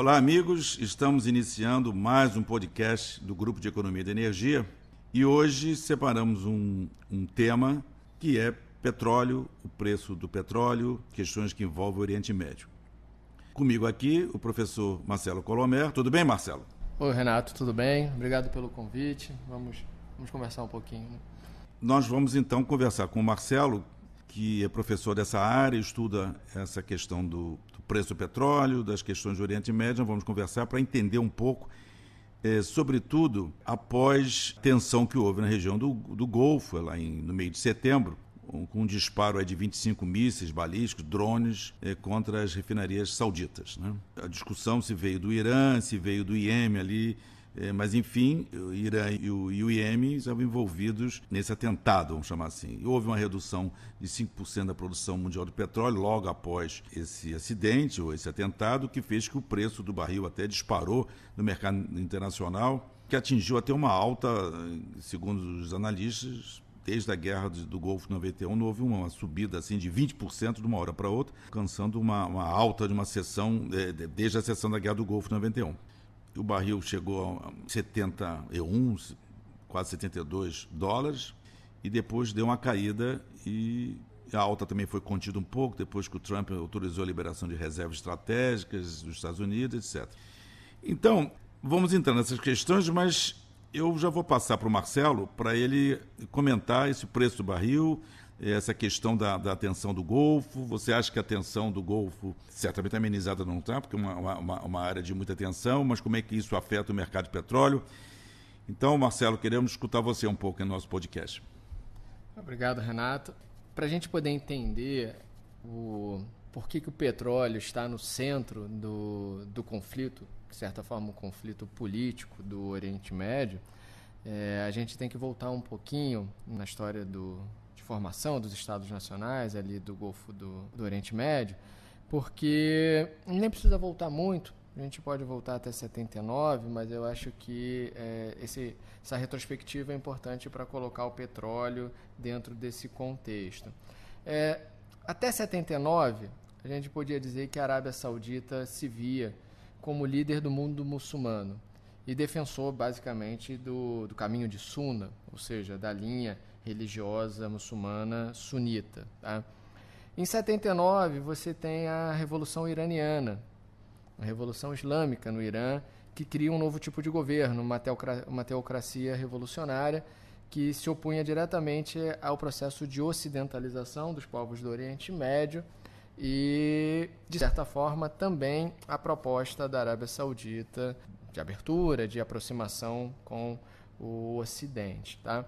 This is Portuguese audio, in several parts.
Olá, amigos. Estamos iniciando mais um podcast do Grupo de Economia da Energia e hoje separamos um tema que é petróleo, o preço do petróleo, questões que envolvem o Oriente Médio. Comigo aqui o professor Marcelo Colomer. Tudo bem, Marcelo? Oi, Renato, tudo bem? Obrigado pelo convite. Vamos conversar um pouquinho. Nós vamos então conversar com o Marcelo, que é professor dessa área, estuda essa questão do preço do petróleo, das questões do Oriente Médio. Vamos conversar para entender um pouco, sobretudo após a tensão que houve na região do Golfo, lá no meio de setembro, com um disparo de 25 mísseis balísticos, drones, contra as refinarias sauditas, né? A discussão se veio do Irã, se veio do Iêmen ali, mas enfim, o Irã e o Iêmen estavam envolvidos nesse atentado, vamos chamar assim. E houve uma redução de 5% da produção mundial de petróleo logo após esse acidente ou esse atentado, que fez que o preço do barril até disparou no mercado internacional, que atingiu até uma alta, segundo os analistas. Desde a guerra do Golfo de 91, houve uma subida assim, de 20% de uma hora para outra, alcançando uma alta de uma sessão, desde a sessão da guerra do Golfo de 91. O barril chegou a 71, quase 72 dólares, e depois deu uma caída e a alta também foi contida um pouco, depois que o Trump autorizou a liberação de reservas estratégicas dos Estados Unidos, etc. Então, vamos entrar nessas questões, mas eu já vou passar para o Marcelo para ele comentar esse preço do barril, essa questão da tensão do Golfo. Você acha que a tensão do Golfo certamente amenizada não está, porque é uma área de muita tensão, mas como é que isso afeta o mercado de petróleo? Então, Marcelo, queremos escutar você um pouco no nosso podcast. Obrigado, Renato. Para a gente poder entender por que o petróleo está no centro do conflito, de certa forma, um conflito político do Oriente Médio, a gente tem que voltar um pouquinho na história de formação dos Estados Nacionais, ali do Golfo do Oriente Médio, porque nem precisa voltar muito, a gente pode voltar até 79, mas eu acho que essa retrospectiva é importante para colocar o petróleo dentro desse contexto. Até 79, a gente podia dizer que a Arábia Saudita se via como líder do mundo muçulmano e defensor, basicamente, do caminho de Sunna, ou seja, da linha religiosa muçulmana sunita. Tá? Em 79, você tem a Revolução Iraniana, a Revolução Islâmica no Irã, que cria um novo tipo de governo, uma teocracia revolucionária que se opunha diretamente ao processo de ocidentalização dos povos do Oriente Médio e, de certa forma, também a proposta da Arábia Saudita de abertura, de aproximação com o Ocidente. Tá?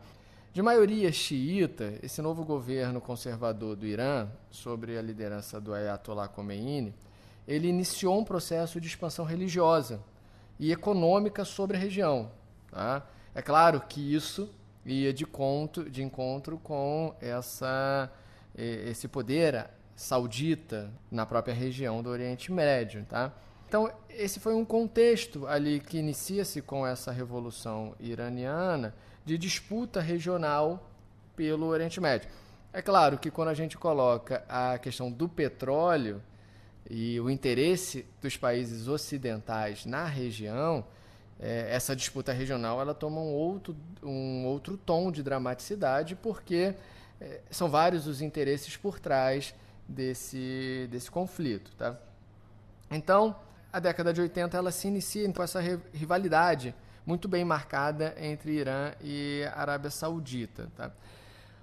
De maioria xiita, esse novo governo conservador do Irã, sob a liderança do Ayatollah Khomeini, ele iniciou um processo de expansão religiosa e econômica sobre a região. Tá? É claro que isso ia de encontro com esse poder saudita na própria região do Oriente Médio. Tá? Então, esse foi um contexto ali que inicia-se com essa revolução iraniana de disputa regional pelo Oriente Médio. É claro que quando a gente coloca a questão do petróleo e o interesse dos ocidentais na região, essa disputa regional ela toma um outro tom de dramaticidade, porque são vários os interesses por trás desse conflito. Tá? Então, a década de 80 ela se inicia com essa rivalidade muito bem marcada entre Irã e Arábia Saudita. Tá?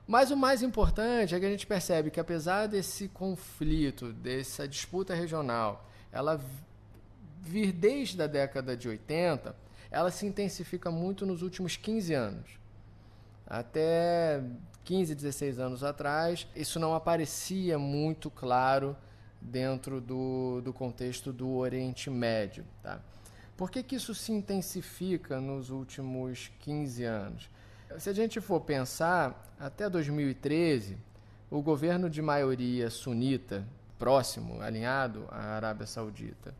Mas o mais importante é que a gente percebe que, apesar desse conflito, dessa disputa regional, ela vir desde a década de 80, ela se intensifica muito nos últimos 15 anos. Até 15, 16 anos atrás, isso não aparecia muito claro dentro do contexto do Oriente Médio. Tá? Por que isso se intensifica nos últimos 15 anos? Se a gente for pensar, até 2013, o governo de maioria sunita, próximo, alinhado à Arábia Saudita,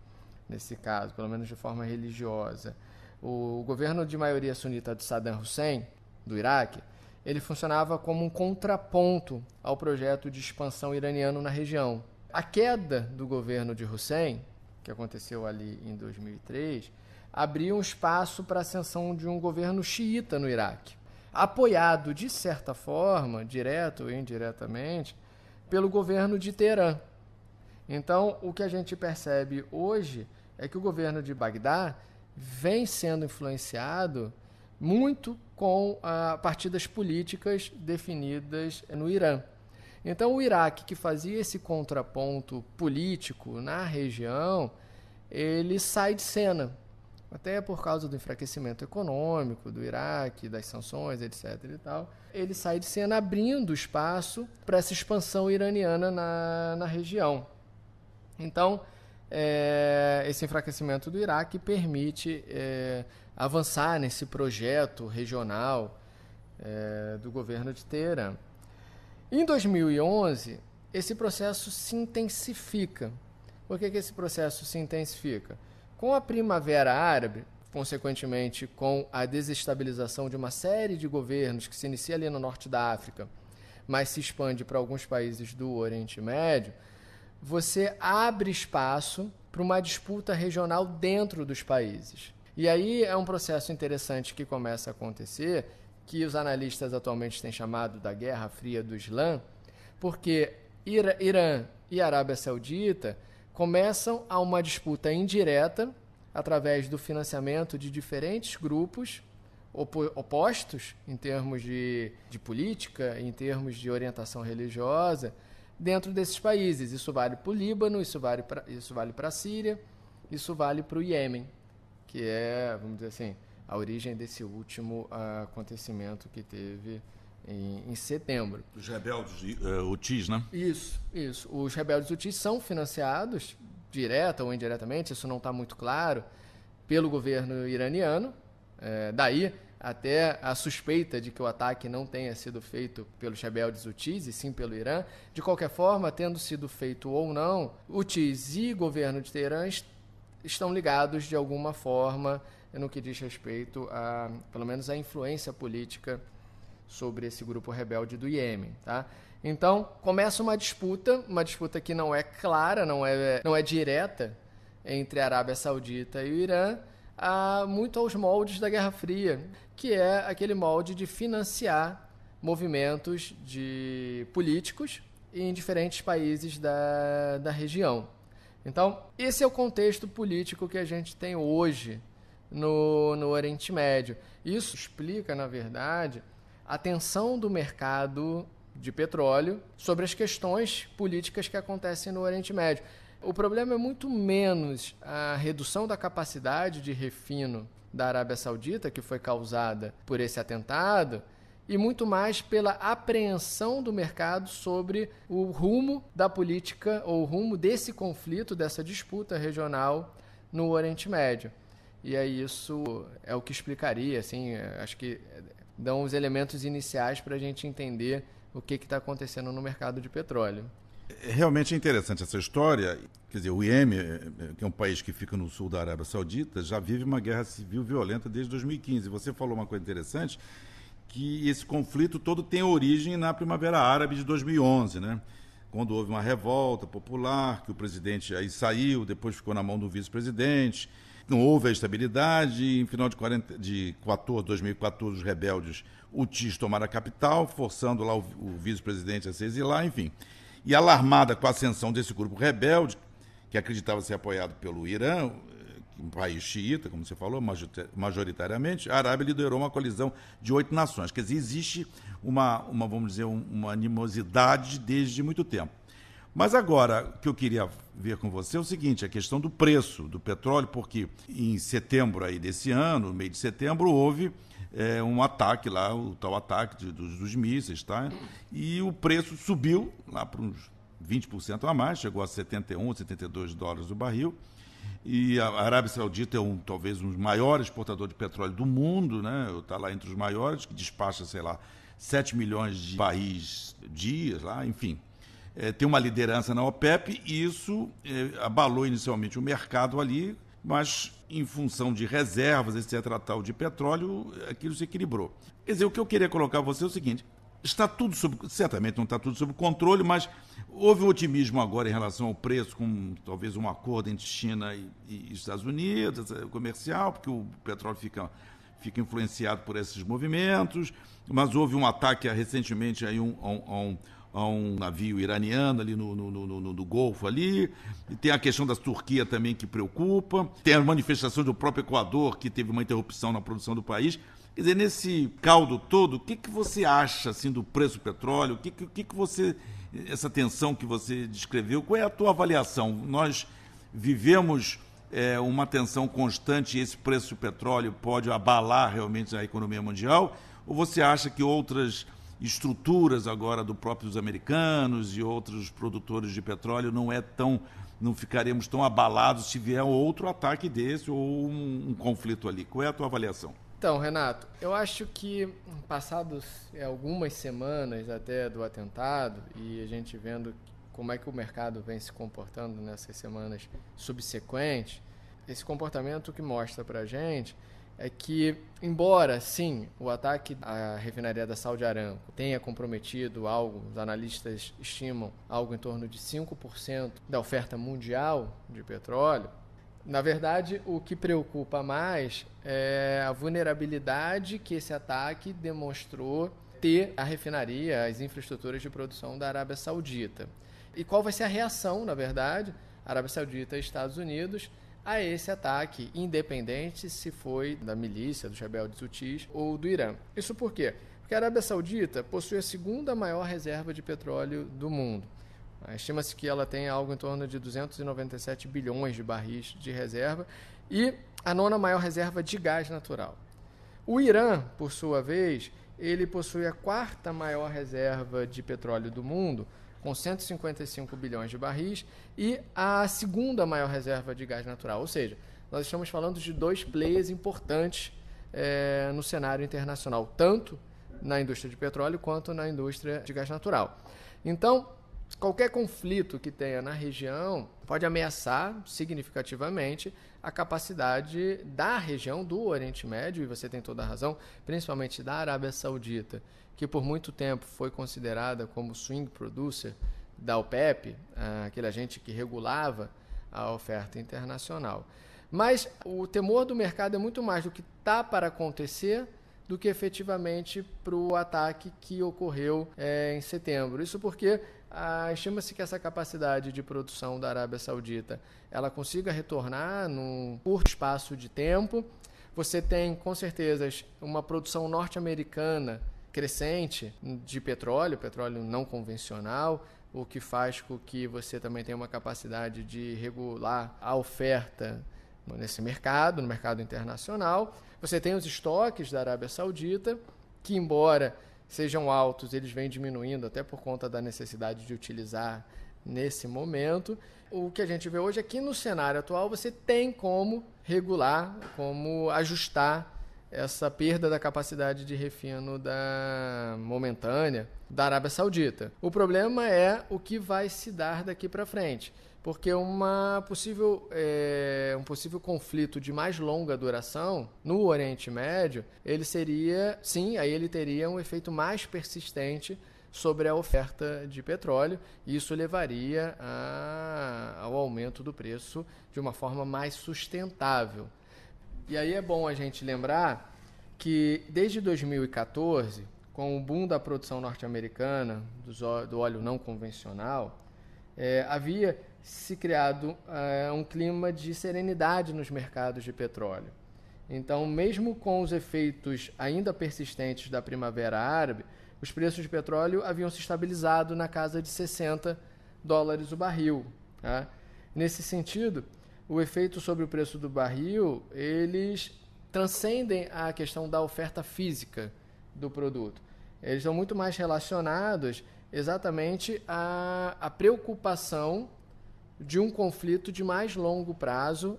nesse caso, pelo menos de forma religiosa, o governo de maioria sunita de Saddam Hussein, do Iraque, ele funcionava como um contraponto ao projeto de expansão iraniano na região. A queda do governo de Hussein que aconteceu ali em 2003, abriu um espaço para a ascensão de um governo xiita no Iraque, apoiado, de certa forma, direto ou indiretamente, pelo governo de Teherã. Então, o que a gente percebe hoje é que o governo de Bagdá vem sendo influenciado muito com partidas políticas definidas no Irã. Então, o Iraque, que fazia esse contraponto político na região, ele sai de cena, até por causa do enfraquecimento econômico do Iraque, das sanções, etc. e tal. Ele sai de cena abrindo espaço para essa expansão iraniana na região. Então, esse enfraquecimento do Iraque permite avançar nesse projeto regional do governo de Teherã. Em 2011, esse processo se intensifica. Por que esse processo se intensifica? Com a Primavera Árabe, consequentemente com a desestabilização de uma série de governos que se inicia ali no norte da África, mas se expande para alguns países do Oriente Médio, você abre espaço para uma disputa regional dentro dos países. E aí é um processo interessante que começa a acontecer, que os analistas atualmente têm chamado da Guerra Fria do Islã, porque Irã e Arábia Saudita começam a uma disputa indireta através do financiamento de diferentes grupos opostos em termos de política, em termos de orientação religiosa, dentro desses países. Isso vale para o Líbano, isso vale para a Síria, isso vale para o Iêmen, que é, vamos dizer assim, a origem desse último acontecimento que teve em setembro. Os rebeldes Houthis, né? Isso. Os rebeldes Houthis são financiados, direta ou indiretamente, isso não está muito claro, pelo governo iraniano. Daí até a suspeita de que o ataque não tenha sido feito pelos rebeldes Houthis, e sim pelo Irã. De qualquer forma, tendo sido feito ou não, Houthis e governo de Teherã estão ligados de alguma forma no que diz respeito a, pelo menos, a influência política sobre esse grupo rebelde do Iêmen, tá? Então, começa uma disputa que não é clara, não é direta, entre a Arábia Saudita e o Irã, muito aos moldes da Guerra Fria, que é aquele molde de financiar movimentos políticos em diferentes países da região. Então, esse é o contexto político que a gente tem hoje no Oriente Médio. Isso explica, na verdade, a tensão do mercado de petróleo sobre as questões políticas que acontecem no Oriente Médio. O problema é muito menos a redução da capacidade de refino da Arábia Saudita, que foi causada por esse atentado, e muito mais pela apreensão do mercado sobre o rumo da política ou o rumo desse conflito, dessa disputa regional no Oriente Médio. E aí isso é o que explicaria, assim, acho que dão os elementos iniciais para a gente entender o que está acontecendo no mercado de petróleo. Realmente é interessante essa história. Quer dizer, o Iêmen, que é um país que fica no sul da Arábia Saudita, já vive uma guerra civil violenta desde 2015. Você falou uma coisa interessante, que esse conflito todo tem origem na Primavera Árabe de 2011, né? Quando houve uma revolta popular, que o presidente aí saiu, depois ficou na mão do vice-presidente. Não houve a estabilidade, em final de 2014, os rebeldes Houthis tomaram a capital, forçando lá o vice-presidente a se exilar, enfim. E alarmada com a ascensão desse grupo rebelde, que acreditava ser apoiado pelo Irã, um país xiita, como você falou, majoritariamente, a Arábia liderou uma colisão de 8 nações. Quer dizer, existe vamos dizer, uma animosidade desde muito tempo. Mas agora, o que eu queria ver com você é o seguinte, a questão do preço do petróleo, porque em setembro aí desse ano, no meio de setembro, houve um ataque lá, o tal ataque dos mísseis, tá? E o preço subiu lá para uns 20% a mais, chegou a 71, 72 dólares o barril. E a Arábia Saudita é talvez um dos maiores exportadores de petróleo do mundo, né? Está lá entre os maiores, que despacha, 7 milhões de barris dias lá, enfim. Tem uma liderança na OPEP e isso abalou inicialmente o mercado ali, mas em função de reservas, etc., tal de petróleo, aquilo se equilibrou. Quer dizer, o que eu queria colocar a você é o seguinte, certamente não está tudo sob controle, mas houve um otimismo agora em relação ao preço, com talvez um acordo entre China e Estados Unidos, comercial, porque o petróleo fica influenciado por esses movimentos, mas houve um ataque recentemente aí a um navio iraniano ali no Golfo ali, e tem a questão da Turquia também que preocupa, tem a manifestação do próprio Equador, que teve uma interrupção na produção do país. Quer dizer, nesse caldo todo, o que você acha assim, do preço do petróleo? O que você, essa tensão que você descreveu, qual é a tua avaliação? Nós vivemos uma tensão constante e esse preço do petróleo pode abalar realmente a economia mundial? Ou você acha que outras estruturas agora dos próprios americanos e outros produtores de petróleo não ficaremos tão abalados se vier outro ataque desse ou um conflito ali? Qual é a tua avaliação? Então, Renato, eu acho que passados algumas semanas até do atentado e a gente vendo como é que o mercado vem se comportando nessas semanas subsequentes, esse comportamento que mostra para a gente é que, embora, sim, o ataque à refinaria da Saudi Aramco tenha comprometido algo, os analistas estimam algo em torno de 5% da oferta mundial de petróleo, na verdade, o que preocupa mais é a vulnerabilidade que esse ataque demonstrou ter a refinaria, as infraestruturas de produção da Arábia Saudita. E qual vai ser a reação, na verdade, Arábia Saudita e Estados Unidos a esse ataque, independente se foi da milícia, dos rebeldes hutis ou do Irã. Isso por quê? Porque a Arábia Saudita possui a segunda maior reserva de petróleo do mundo. Estima-se que ela tem algo em torno de 297 bilhões de barris de reserva e a nona maior reserva de gás natural. O Irã, por sua vez, ele possui a quarta maior reserva de petróleo do mundo, com 155 bilhões de barris, e a segunda maior reserva de gás natural. Ou seja, nós estamos falando de dois players importantes no cenário internacional, tanto na indústria de petróleo quanto na indústria de gás natural. Então, qualquer conflito que tenha na região pode ameaçar significativamente a capacidade da região do Oriente Médio, e você tem toda a razão, principalmente da Arábia Saudita, que por muito tempo foi considerada como swing producer da OPEP, aquele agente que regulava a oferta internacional. Mas o temor do mercado é muito mais do que está para acontecer do que efetivamente para o ataque que ocorreu em setembro. Isso porque estima-se que essa capacidade de produção da Arábia Saudita ela consiga retornar num curto espaço de tempo. Você tem, com certeza, uma produção norte-americana crescente de petróleo não convencional, o que faz com que você também tenha uma capacidade de regular a oferta nesse mercado, no mercado internacional. Você tem os estoques da Arábia Saudita, que embora sejam altos, eles vêm diminuindo até por conta da necessidade de utilizar nesse momento. O que a gente vê hoje é que no cenário atual você tem como regular, como ajustar essa perda da capacidade de refino momentânea da Arábia Saudita. O problema é o que vai se dar daqui para frente, porque um possível conflito de mais longa duração no Oriente Médio, ele teria um efeito mais persistente sobre a oferta de petróleo, e isso levaria ao aumento do preço de uma forma mais sustentável. E aí é bom a gente lembrar que desde 2014, com o boom da produção norte-americana do óleo não convencional, havia se criado um clima de serenidade nos mercados de petróleo. Então, mesmo com os efeitos ainda persistentes da Primavera Árabe, os preços de petróleo haviam se estabilizado na casa de $60 o barril. Tá? Nesse sentido, o efeito sobre o preço do barril, eles transcendem a questão da oferta física do produto. Eles estão muito mais relacionados exatamente à preocupação de um conflito de mais longo prazo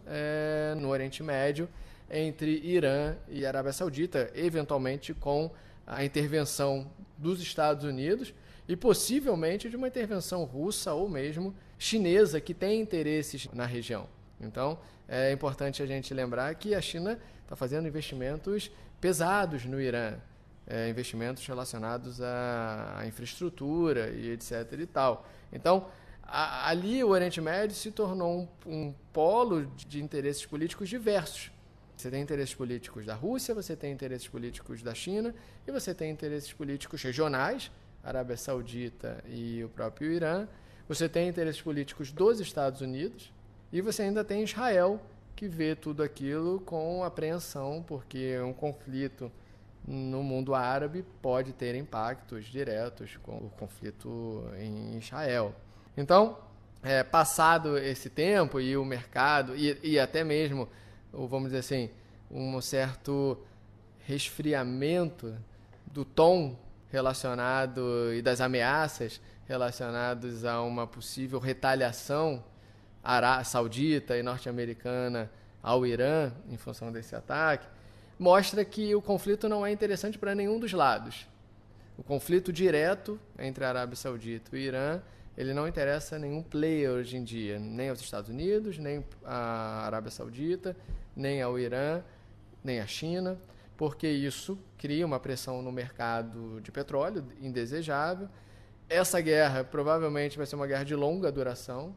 no Oriente Médio entre Irã e Arábia Saudita, eventualmente com a intervenção dos Estados Unidos e possivelmente de uma intervenção russa ou mesmo chinesa que tem interesses na região. Então, é importante a gente lembrar que a China está fazendo investimentos pesados no Irã. investimentos relacionados à infraestrutura e etc. e tal. Então, ali o Oriente Médio se tornou um polo de interesses políticos diversos. Você tem interesses políticos da Rússia, você tem interesses políticos da China e você tem interesses políticos regionais, Arábia Saudita e o próprio Irã. Você tem interesses políticos dos Estados Unidos e você ainda tem Israel, que vê tudo aquilo com apreensão, porque um conflito no mundo árabe pode ter impactos diretos com o conflito em Israel. Então, passado esse tempo e o mercado, e até mesmo, vamos dizer assim, um certo resfriamento do tom relacionado e das ameaças relacionadas a uma possível retaliação saudita e norte-americana ao Irã em função desse ataque, mostra que o conflito não é interessante para nenhum dos lados. O conflito direto entre a Arábia Saudita e o Irã, ele não interessa a nenhum player hoje em dia, nem aos Estados Unidos, nem à Arábia Saudita, nem ao Irã, nem à China, porque isso cria uma pressão no mercado de petróleo indesejável. Essa guerra provavelmente vai ser uma guerra de longa duração.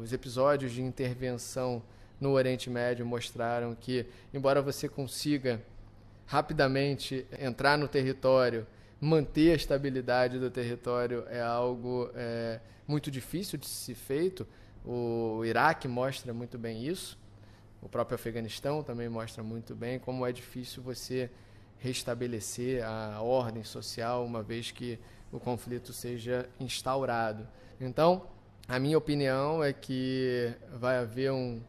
Os episódios de intervenção no Oriente Médio mostraram que, embora você consiga rapidamente entrar no território, manter a estabilidade do território é algo muito difícil de ser feito. O Iraque mostra muito bem isso. O próprio Afeganistão também mostra muito bem como é difícil você restabelecer a ordem social uma vez que o conflito seja instaurado. Então, a minha opinião é que vai haver um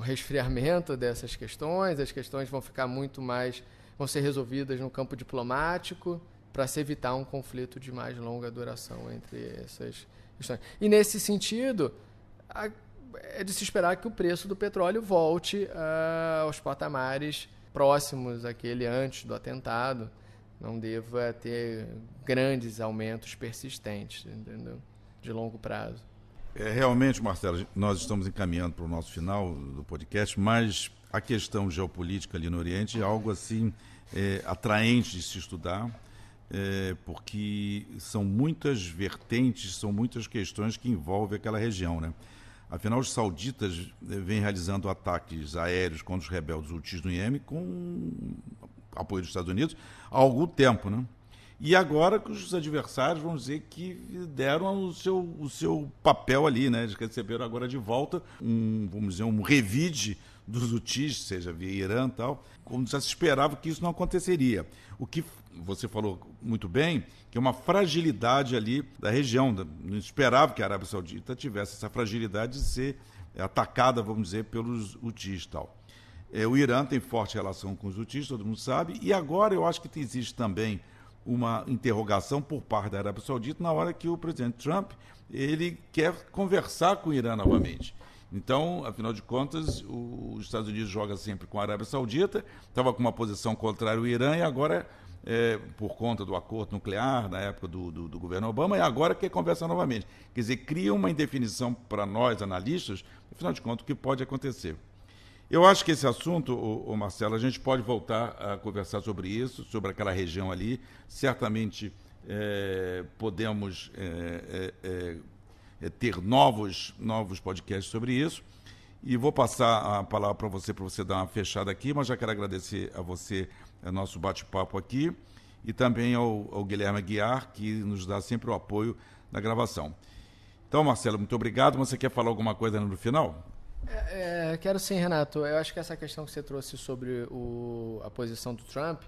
resfriamento dessas questões, as questões vão ficar vão ser resolvidas no campo diplomático para se evitar um conflito de mais longa duração entre essas questões. E nesse sentido, é de se esperar que o preço do petróleo volte aos patamares próximos àquele antes do atentado, não deva ter grandes aumentos persistentes, entendeu? De longo prazo. Realmente, Marcelo, nós estamos encaminhando para o nosso final do podcast, mas a questão geopolítica ali no Oriente é algo assim atraente de se estudar, porque são muitas vertentes, são muitas questões que envolvem aquela região, né? Afinal, os sauditas vêm realizando ataques aéreos contra os rebeldes Houthis no Iêmen com apoio dos Estados Unidos há algum tempo, né? E agora que os adversários, vamos dizer, que deram o seu papel ali, né? Eles receberam agora de volta vamos dizer, um revide dos Houthis, seja via Irã e tal, como já se esperava que isso não aconteceria. O que você falou muito bem, que é uma fragilidade ali da região. Não esperava que a Arábia Saudita tivesse essa fragilidade de ser atacada, vamos dizer, pelos Houthis e tal. O Irã tem forte relação com os Houthis, todo mundo sabe, e agora eu acho que existe também uma interrogação por parte da Arábia Saudita na hora que o presidente Trump ele quer conversar com o Irã novamente. Então, afinal de contas, os Estados Unidos joga sempre com a Arábia Saudita, estava com uma posição contrária ao Irã e agora, por conta do acordo nuclear na época do governo Obama, e agora quer conversar novamente. Quer dizer, cria uma indefinição para nós, analistas, afinal de contas, o que pode acontecer. Eu acho que esse assunto, Marcelo, a gente pode voltar a conversar sobre isso, sobre aquela região ali. Certamente podemos ter novos podcasts sobre isso. E vou passar a palavra para você dar uma fechada aqui, mas já quero agradecer a você nosso bate-papo aqui e também ao Guilherme Aguiar, que nos dá sempre o apoio na gravação. Então, Marcelo, muito obrigado. Você quer falar alguma coisa no final? Quero sim, Renato. Eu acho que essa questão que você trouxe sobre a posição do Trump,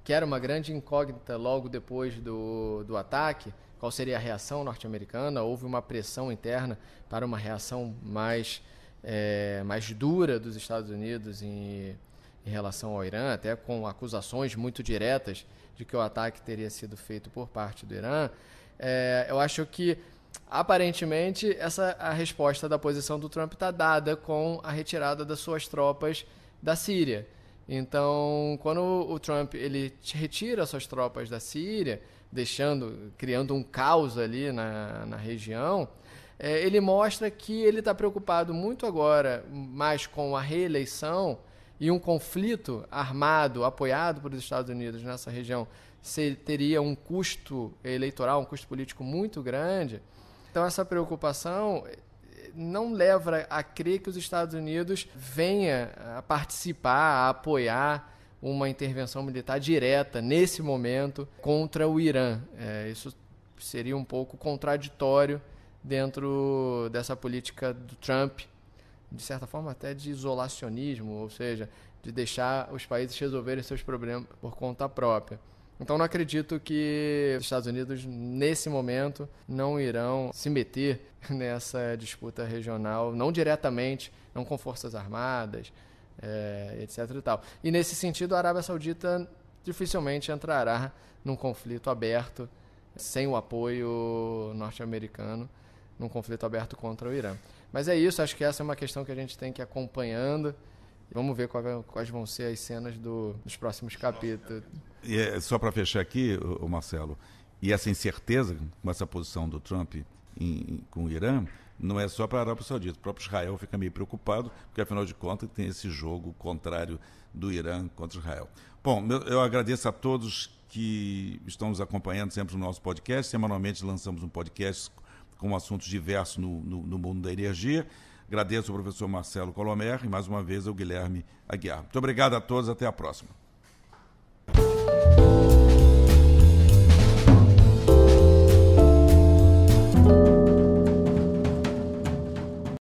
que era uma grande incógnita logo depois do ataque, qual seria a reação norte-americana? Houve uma pressão interna para uma reação mais dura dos Estados Unidos em relação ao Irã, até com acusações muito diretas de que o ataque teria sido feito por parte do Irã. Eu acho que aparentemente, a resposta da posição do Trump está dada com a retirada das suas tropas da Síria. Então, quando o Trump ele retira suas tropas da Síria, criando um caos ali na região, ele mostra que ele está preocupado muito agora mais com a reeleição E um conflito armado, apoiado pelos Estados Unidos nessa região, teria um custo eleitoral, um custo político muito grande. Então, essa preocupação não leva a crer que os Estados Unidos venha a participar, a apoiar uma intervenção militar direta, nesse momento, contra o Irã. Isso seria um pouco contraditório dentro dessa política do Trump, de certa forma até de isolacionismo, ou seja, de deixar os países resolverem seus problemas por conta própria. Então, não acredito que os Estados Unidos, nesse momento, não irão se meter nessa disputa regional, não diretamente, não com forças armadas, etc. e tal. E, nesse sentido, a Arábia Saudita dificilmente entrará num conflito aberto, sem o apoio norte-americano, num conflito aberto contra o Irã. Mas é isso, acho que essa é uma questão que a gente tem que ir acompanhando. Vamos ver quais vão ser as cenas dos próximos capítulos. E só para fechar aqui, Marcelo, e essa incerteza com essa posição do Trump com o Irã, não é só para a Arábia Saudita. O próprio Israel fica meio preocupado, porque, afinal de contas, tem esse jogo contrário do Irã contra Israel. Bom, eu agradeço a todos que estão nos acompanhando sempre no nosso podcast. Semanalmente lançamos um podcast com assuntos diversos no mundo da energia. Agradeço ao professor Marcelo Colomer e, mais uma vez, ao Guilherme Aguiar. Muito obrigado a todos, até a próxima.